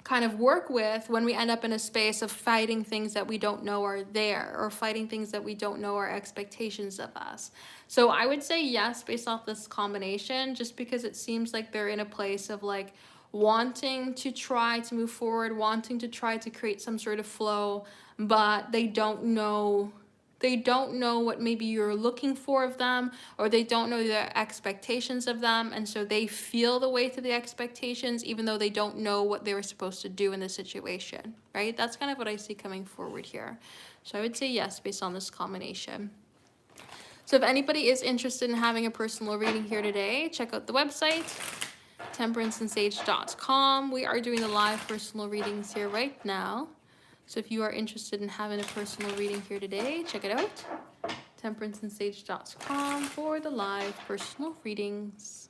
kind of work with when we end up in a space of fighting things that we don't know are there, or fighting things that we don't know are expectations of us. So I would say yes based off this combination, just because it seems like they're in a place of like wanting to try to move forward, wanting to try to create some sort of flow, but they don't know what maybe you're looking for of them, or they don't know the expectations of them, and so they feel the weight of the expectations even though they don't know what they were supposed to do in the situation, right? That's kind of what I see coming forward here. So I would say yes based on this combination. So if anybody is interested in having a personal reading here today, check out the website, temperanceandsage.com. We are doing the live personal readings here right now. So if you are interested in having a personal reading here today, check it out, temperanceandsage.com, for the live personal readings.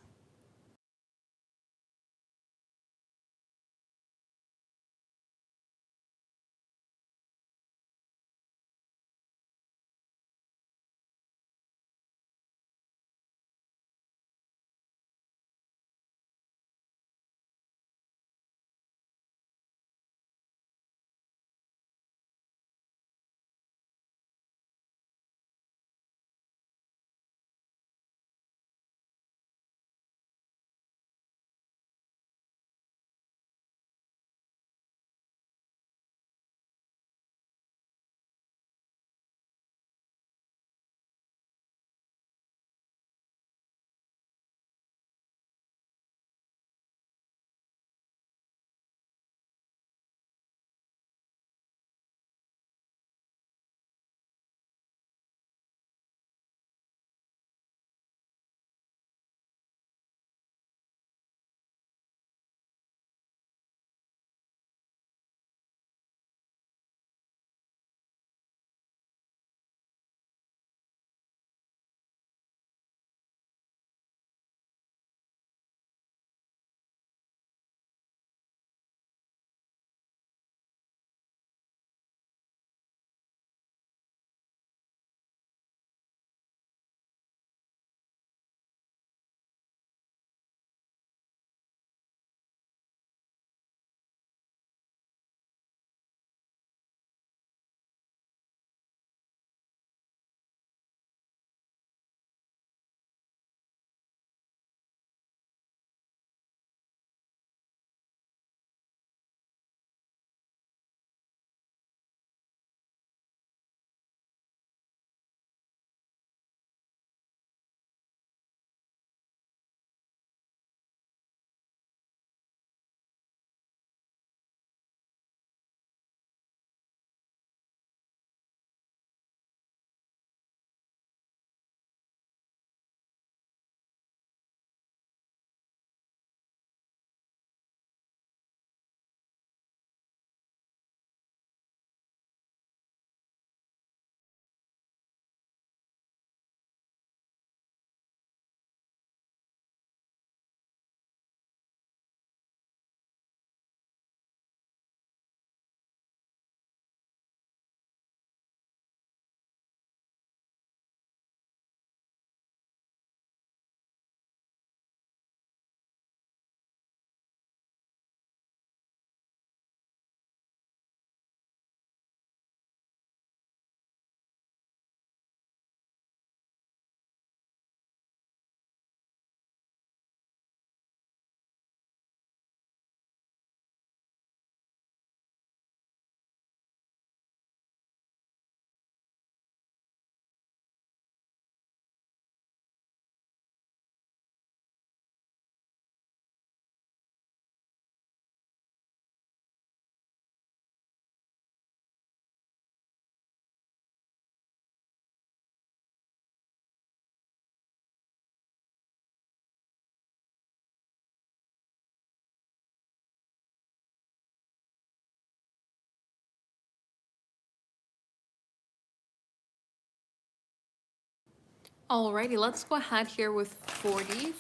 Alrighty, let's go ahead here with 40.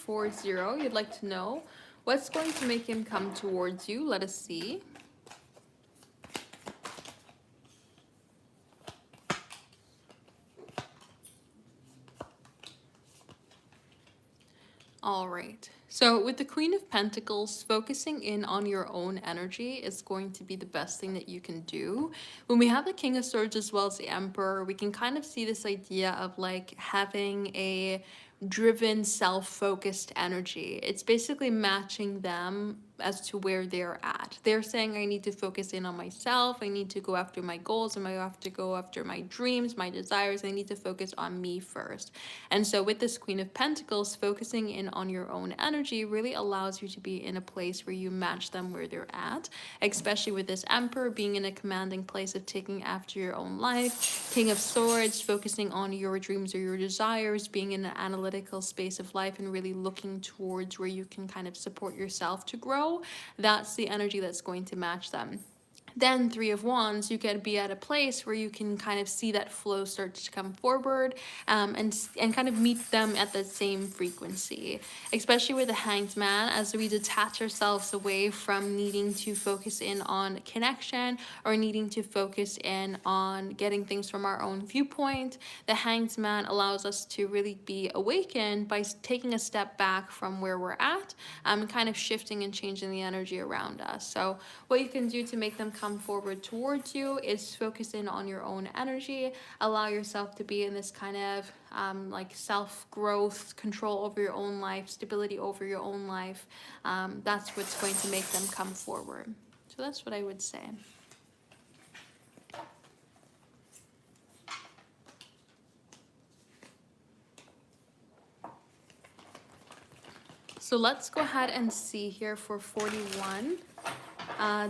You'd like to know what's going to make him come towards you. Let us see. All right. So with the Queen of Pentacles, focusing in on your own energy is going to be the best thing that you can do. When we have the King of Swords as well as the Emperor, we can kind of see this idea of like having a driven, self-focused energy. It's basically matching them as to where they're at. They're saying, I need to focus in on myself. I need to go after my goals, and I have to go after my dreams, my desires. I need to focus on me first. And so with this Queen of Pentacles, focusing in on your own energy really allows you to be in a place where you match them where they're at, especially with this Emperor being in a commanding place of taking after your own life. King of Swords, focusing on your dreams or your desires, being in an analytical space of life and really looking towards where you can kind of support yourself to grow. That's the energy that's going to match them. Then Three of Wands, you can be at a place where you can kind of see that flow start to come forward, and kind of meet them at the same frequency. Especially with the Hanged Man, as we detach ourselves away from needing to focus in on connection or needing to focus in on getting things from our own viewpoint. The Hanged Man allows us to really be awakened by taking a step back from where we're at, and kind of shifting and changing the energy around us. So what you can do to make them come forward towards you is focus in on your own energy, allow yourself to be in this kind of like self-growth, control over your own life, stability over your own life. That's what's going to make them come forward. So that's what I would say. So let's go ahead and see here for 41.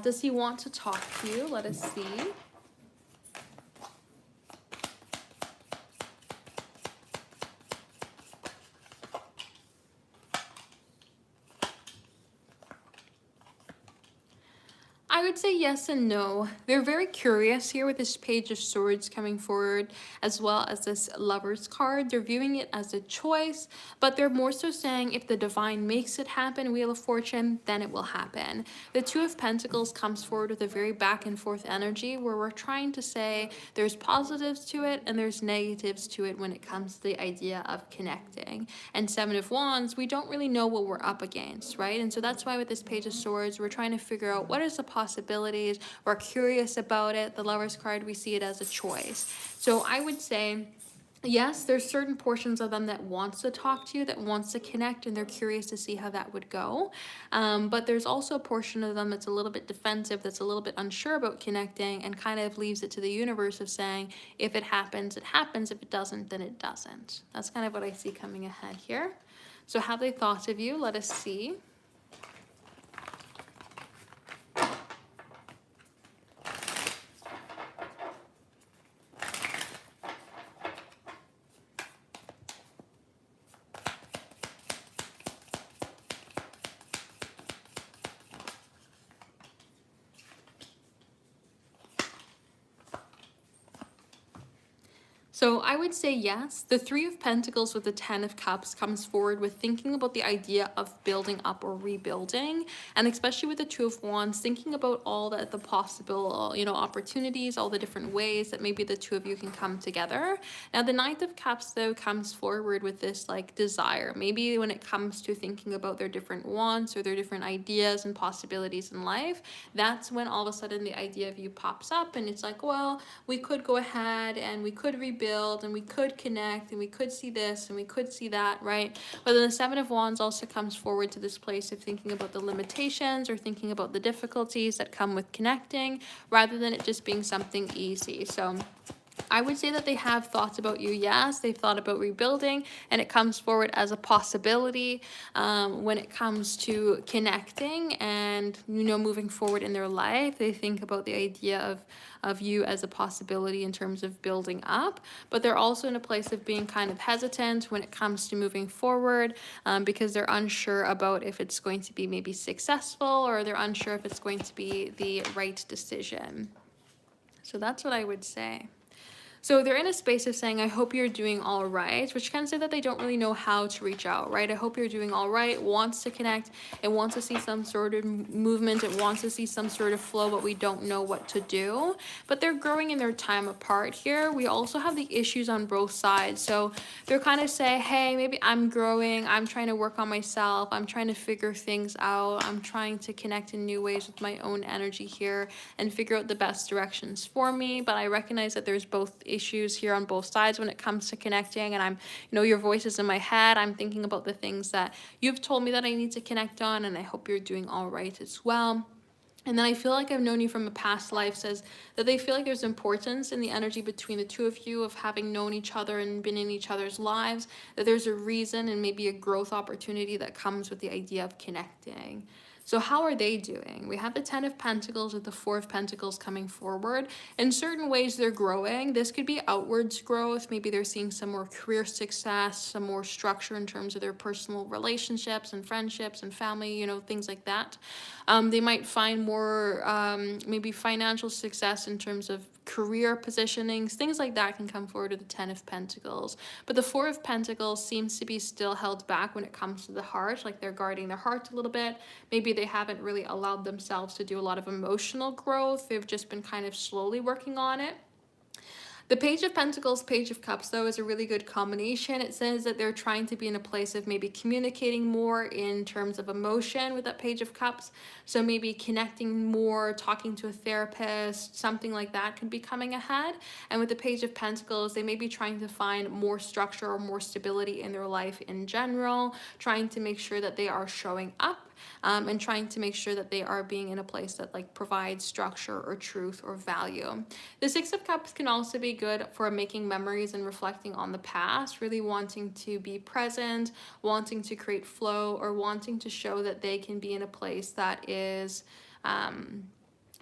Does he want to talk to you? Let us see. I would say yes and no. They're very curious here with this Page of Swords coming forward, as well as this Lover's card. They're viewing it as a choice, but they're more so saying if the divine makes it happen, Wheel of Fortune, then it will happen. The Two of Pentacles comes forward with a very back and forth energy where we're trying to say there's positives to it and there's negatives to it when it comes to the idea of connecting. And Seven of Wands, we don't really know what we're up against, right? And so that's why with this Page of Swords, we're trying to figure out what is the possibilities. We're curious about it. The Lover's card, we see it as a choice. So I would say, yes, there's certain portions of them that wants to talk to you, that wants to connect, and they're curious to see how that would go. But there's also a portion of them that's a little bit defensive, that's a little bit unsure about connecting, and kind of leaves it to the universe of saying, if it happens, it happens. If it doesn't, then it doesn't. That's kind of what I see coming ahead here. So have they thought of you? Let us see. So I would say yes. The Three of Pentacles with the Ten of Cups comes forward with thinking about the idea of building up or rebuilding, and especially with the Two of Wands, thinking about all the possible, opportunities, all the different ways that maybe the two of you can come together. Now the Ninth of Cups though comes forward with this like desire. Maybe when it comes to thinking about their different wants or their different ideas and possibilities in life, that's when all of a sudden the idea of you pops up, and it's like, well, we could go ahead and we could rebuild and we could connect and we could see this and we could see that, right? But then the Seven of Wands also comes forward to this place of thinking about the limitations or thinking about the difficulties that come with connecting, rather than it just being something easy. So I would say that they have thoughts about you, yes. They've thought about rebuilding, and it comes forward as a possibility when it comes to connecting and, moving forward in their life. They think about the idea of you as a possibility in terms of building up, but they're also in a place of being kind of hesitant when it comes to moving forward, because they're unsure about if it's going to be maybe successful, or they're unsure if it's going to be the right decision. So that's what I would say. So they're in a space of saying, I hope you're doing all right, which can say that they don't really know how to reach out, right? I hope you're doing all right, wants to connect, it wants to see some sort of movement, it wants to see some sort of flow, but we don't know what to do. But they're growing in their time apart here. We also have the issues on both sides. So they're kind of say, hey, maybe I'm growing, I'm trying to work on myself, I'm trying to figure things out, I'm trying to connect in new ways with my own energy here and figure out the best directions for me. But I recognize that there's both issues here on both sides when it comes to connecting, and I'm, your voice is in my head, I'm thinking about the things that you've told me that I need to connect on, and I hope you're doing all right as well. And then I feel like I've known you from a past life says that they feel like there's importance in the energy between the two of you of having known each other and been in each other's lives, that there's a reason and maybe a growth opportunity that comes with the idea of connecting. So how are they doing? We have the Ten of Pentacles with the Four of Pentacles coming forward. In certain ways, they're growing. This could be outwards growth. Maybe they're seeing some more career success, some more structure in terms of their personal relationships and friendships and family, things like that. They might find more maybe financial success in terms of career positionings, things like that can come forward with the Ten of Pentacles. But the Four of Pentacles seems to be still held back when it comes to the heart, like they're guarding their heart a little bit. Maybe they haven't really allowed themselves to do a lot of emotional growth. They've just been kind of slowly working on it. The Page of Pentacles, Page of Cups, though, is a really good combination. It says that they're trying to be in a place of maybe communicating more in terms of emotion with that Page of Cups. So maybe connecting more, talking to a therapist, something like that could be coming ahead. And with the Page of Pentacles, they may be trying to find more structure or more stability in their life in general, trying to make sure that they are showing up. And trying to make sure that they are being in a place that provides structure or truth or value. The Six of Cups can also be good for making memories and reflecting on the past, really wanting to be present, wanting to create flow, or wanting to show that they can be in a place that is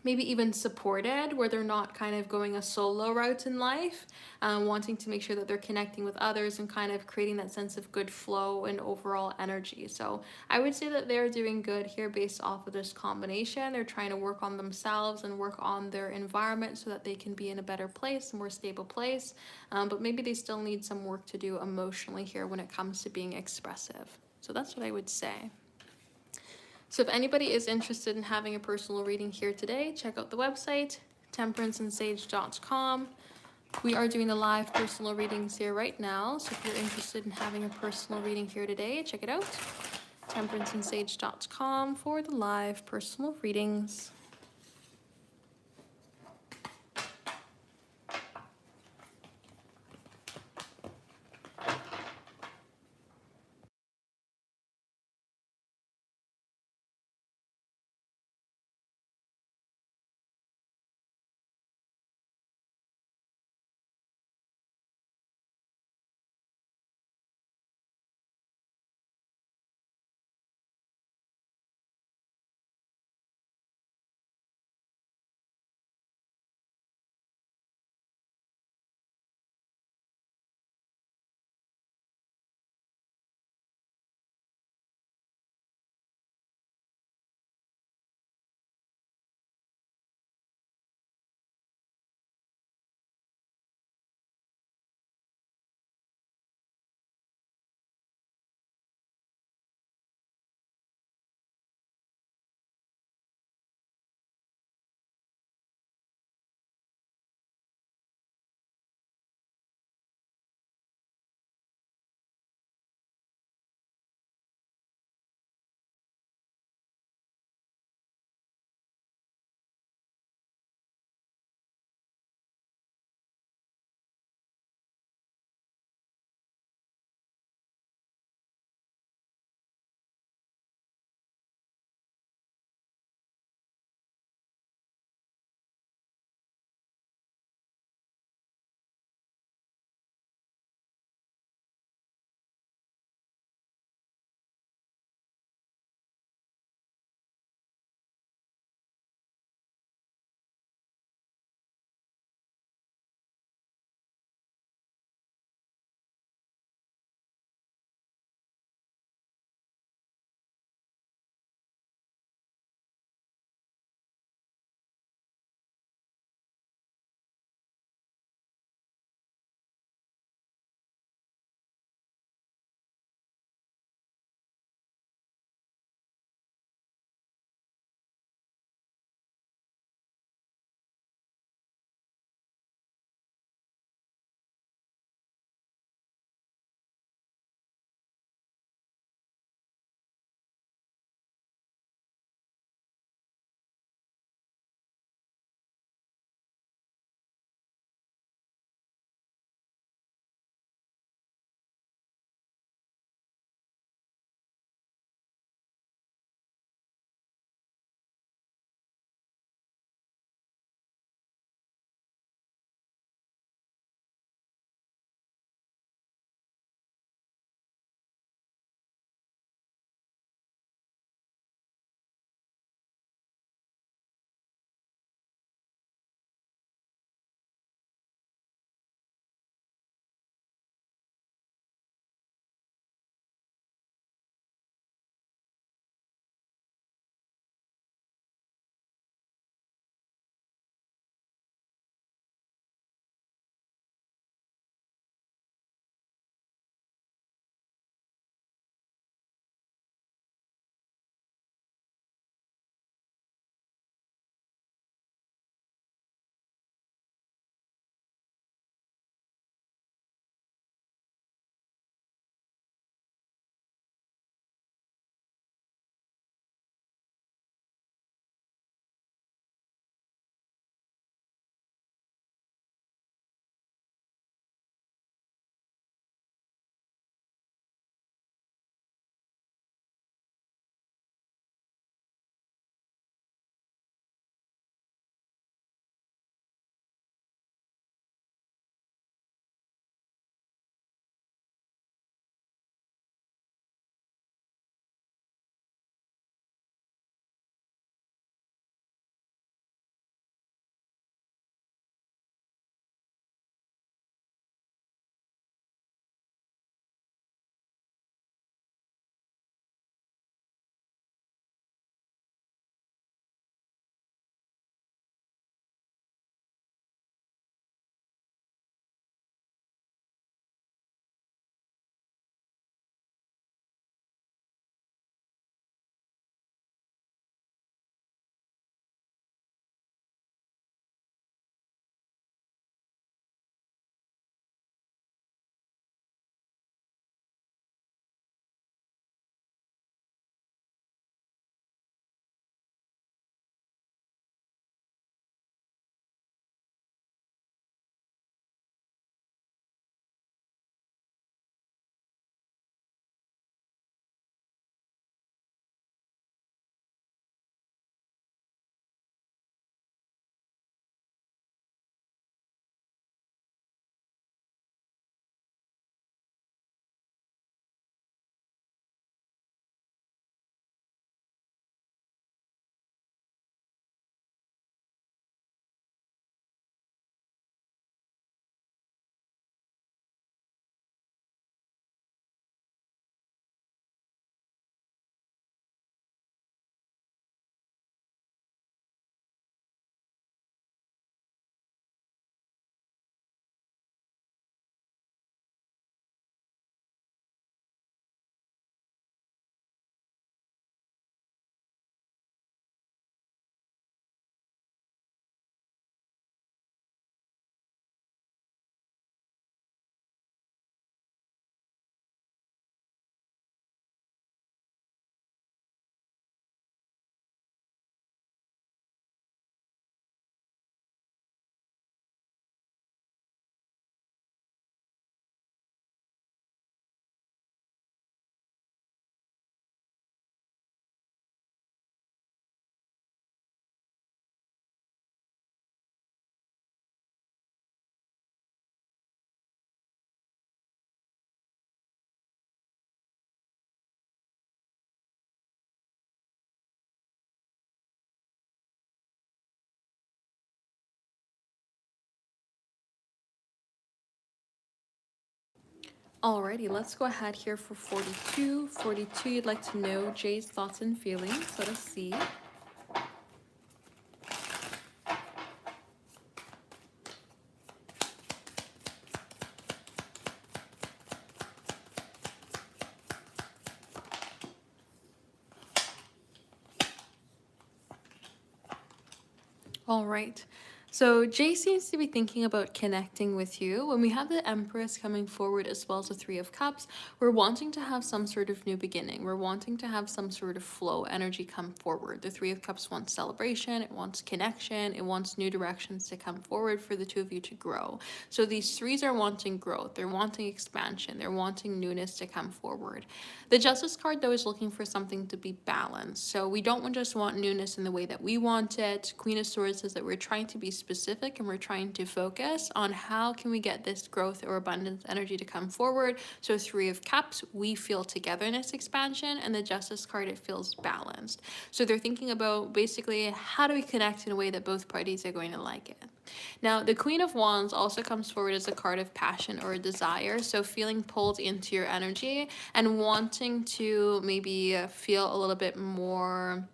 maybe even supported, where they're not kind of going a solo route in life, wanting to make sure that they're connecting with others and kind of creating that sense of good flow and overall energy. So I would say that they're doing good here based off of this combination. They're trying to work on themselves and work on their environment so that they can be in a better place, a more stable place. But maybe they still need some work to do emotionally here when it comes to being expressive. So that's what I would say. So if anybody is interested in having a personal reading here today, check out the website, temperanceandsage.com. We are doing the live personal readings here right now. So if you're interested in having a personal reading here today, check it out, temperanceandsage.com for the live personal readings. Alrighty, let's go ahead here for 42. 42, you'd like to know Jay's thoughts and feelings. Let us see. All right. So Jay seems to be thinking about connecting with you. When we have the Empress coming forward as well as the Three of Cups, we're wanting to have some sort of new beginning. We're wanting to have some sort of flow energy come forward. The Three of Cups wants celebration, it wants connection, it wants new directions to come forward for the two of you to grow. So these threes are wanting growth, they're wanting expansion, they're wanting newness to come forward. The Justice card, though, is looking for something to be balanced. So we don't just want newness in the way that we want it. Queen of Swords says that we're trying to be specific and we're trying to focus on how can we get this growth or abundance energy to come forward. So Three of Cups, we feel togetherness, expansion, and the Justice card, it feels balanced. So they're thinking about basically how do we connect in a way that both parties are going to like it. Now, the Queen of Wands also comes forward as a card of passion or a desire. So feeling pulled into your energy and wanting to maybe feel a little bit more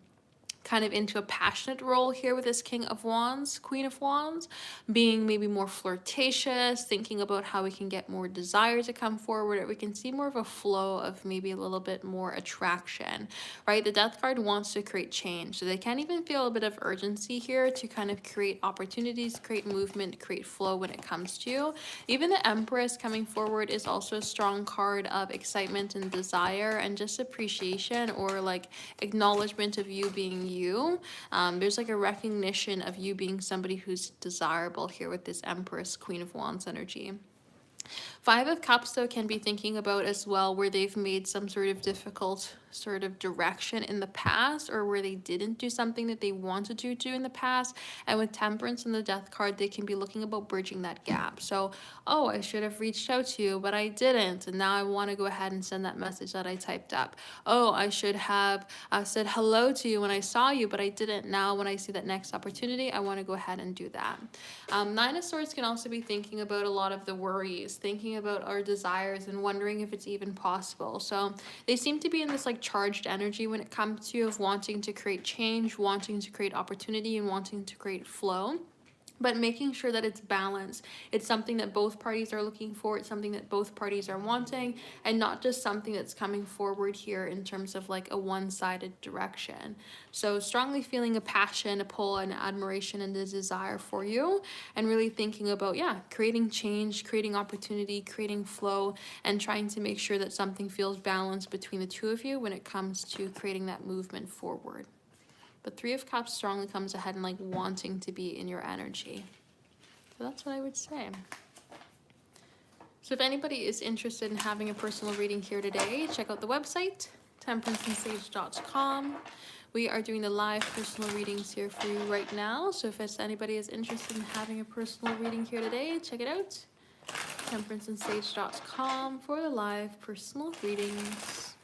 kind of into a passionate role here with this King of Wands, Queen of Wands, being maybe more flirtatious, thinking about how we can get more desire to come forward, or we can see more of a flow of maybe a little bit more attraction, right? The Death card wants to create change, so they can even feel a bit of urgency here to kind of create opportunities, create movement, create flow when it comes to you. Even the Empress coming forward is also a strong card of excitement and desire and just appreciation or like acknowledgement of you being you. There's like a recognition of you being somebody who's desirable here with this Empress, Queen of Wands energy. Five of Cups, though, can be thinking about as well where they've made some sort of difficult sort of direction in the past, or where they didn't do something that they wanted to do in the past. And with Temperance and the Death card, they can be looking about bridging that gap. So, oh, I should have reached out to you, but I didn't. And now I want to go ahead and send that message that I typed up. Oh, I should have said hello to you when I saw you, but I didn't. Now when I see that next opportunity, I want to go ahead and do that. Nine of Swords can also be thinking about a lot of the worries, thinking about our desires and wondering if it's even possible. So they seem to be in this like charged energy when it comes to of wanting to create change, wanting to create opportunity, and wanting to create flow, but making sure that it's balanced. It's something that both parties are looking for. It's something that both parties are wanting, and not just something that's coming forward here in terms of like a one-sided direction. So strongly feeling a passion, a pull, an admiration, and a desire for you, and really thinking about, yeah, creating change, creating opportunity, creating flow, and trying to make sure that something feels balanced between the two of you when it comes to creating that movement forward. But Three of Cups strongly comes ahead and like wanting to be in your energy. So that's what I would say. So if anybody is interested in having a personal reading here today, check out the website, temperanceandsage.com. We are doing the live personal readings here for you right now. So if anybody is interested in having a personal reading here today, check it out, temperanceandsage.com for the live personal readings.